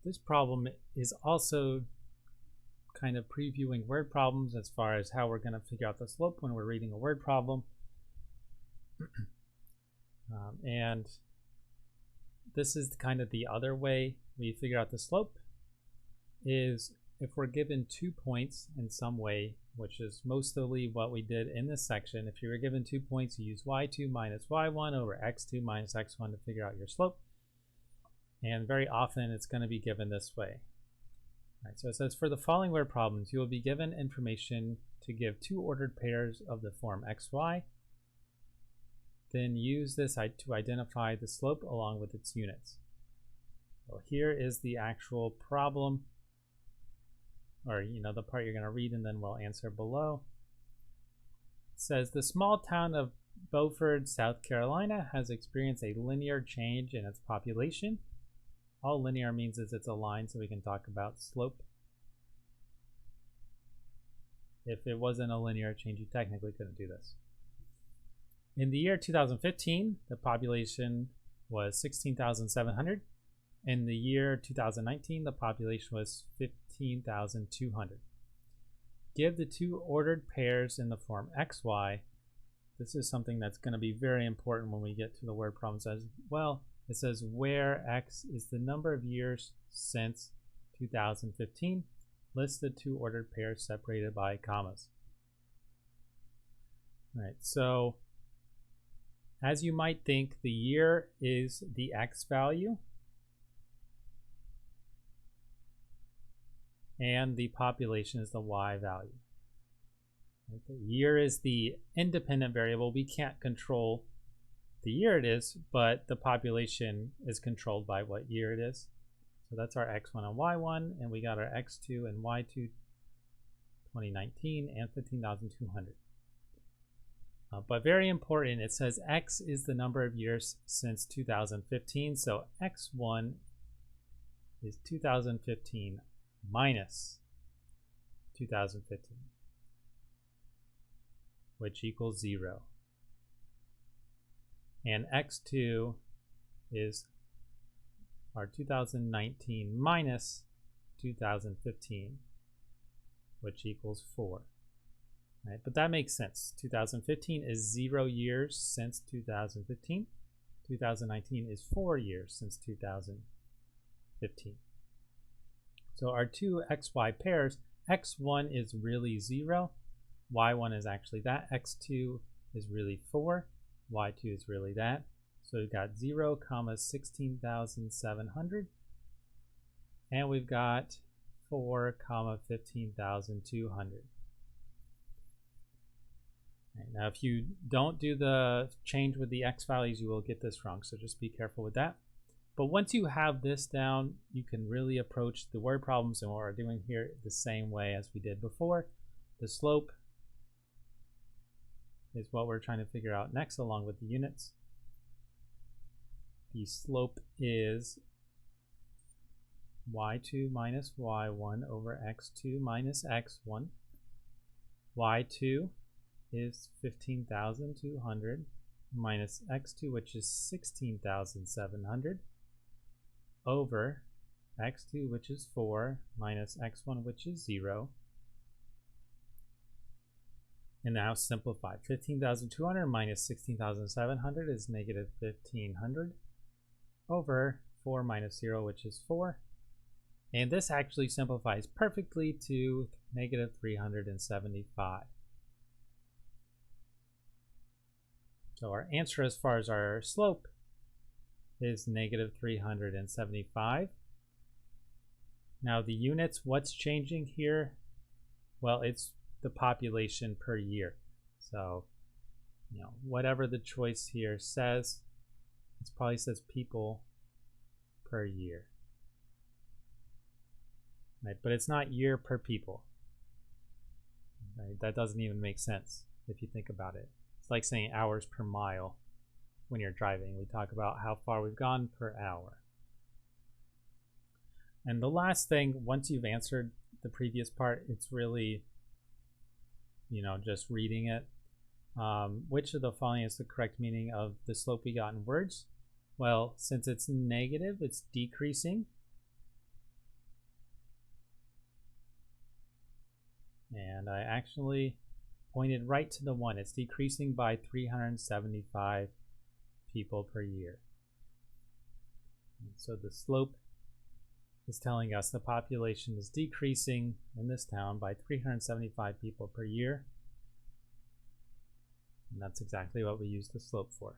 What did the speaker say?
This problem is also kind of previewing word problems as far as how we're going to figure out the slope when we're reading a word problem. And this is kind of the other way we figure out the slope, is if we're given 2 points in some way, which is mostly what we did in this section. If you were given 2 points, you use y2 minus y1 over x2 minus x1 to figure out your slope. And very often it's going to be given this way. All right, so it says, for the following word problems, you will be given information to give 2 ordered pairs of the form xy. Then use this to identify the slope along with its units. So here is the actual problem, or the part you're going to read, and then we'll answer below. It says, the small town of Beaufort, South Carolina has experienced a linear change in its population. All linear means is it's a line, so we can talk about slope. If it wasn't a linear change, you technically couldn't do this. In the year 2015, the population was 16,700. In the year 2019, the population was 15,200. Give the 2 ordered pairs in the form xy. This is something that's going to be very important when we get to the word problems as well. It says where x is the number of years since 2015. List the 2 ordered pairs separated by commas. All right, so as you might think, the year is the x value, and the population is the y value. The year is the independent variable. We can't control the year it is, but the population is controlled by what year it is. So that's our x1 and y1, and we got our x2 and y2 2019 and 15,200. But very important, it says x is the number of years since 2015. So x1 is 2015 minus 2015, which equals 0. And x2 is our 2019 minus 2015, which equals 4. Right, but that makes sense. 2015 is 0 years since 2015. 2019 is 4 years since 2015. So our 2 xy pairs, x1 is really 0, y1 is actually that, x2 is really 4, y2 is really that. So we've got 0 comma 16,700, and we've got 4 comma 15,200. Right, now if you don't do the change with the x values, you will get this wrong, so just be careful with that. But once you have this down, you can really approach the word problems and what we're doing here the same way as we did before. The slope is what we're trying to figure out next, along with the units. The slope is y2 minus y1 over x2 minus x1. y2 is 15,200 minus x2, which is 16,700, over x2, which is 4, minus x1, which is 0. And now simplify. 15,200 minus 16,700 is negative 1,500 over 4 minus 0, which is 4. And this actually simplifies perfectly to negative 375. So our answer as far as our slope is negative 375. Now the units, what's changing here? Well, it's the population per year. So, whatever the choice here says, it probably says people per year. Right? But it's not year per people. Right? That doesn't even make sense if you think about it. It's like saying hours per mile when you're driving. We talk about how far we've gone per hour. And the last thing, once you've answered the previous part, it's really, just reading it. Which of the following is the correct meaning of the slope we got in words? Well, since it's negative, it's decreasing. And I actually pointed right to the 1. It's decreasing by 375 people per year. And so the slope is telling us the population is decreasing in this town by 375 people per year. And that's exactly what we use the slope for.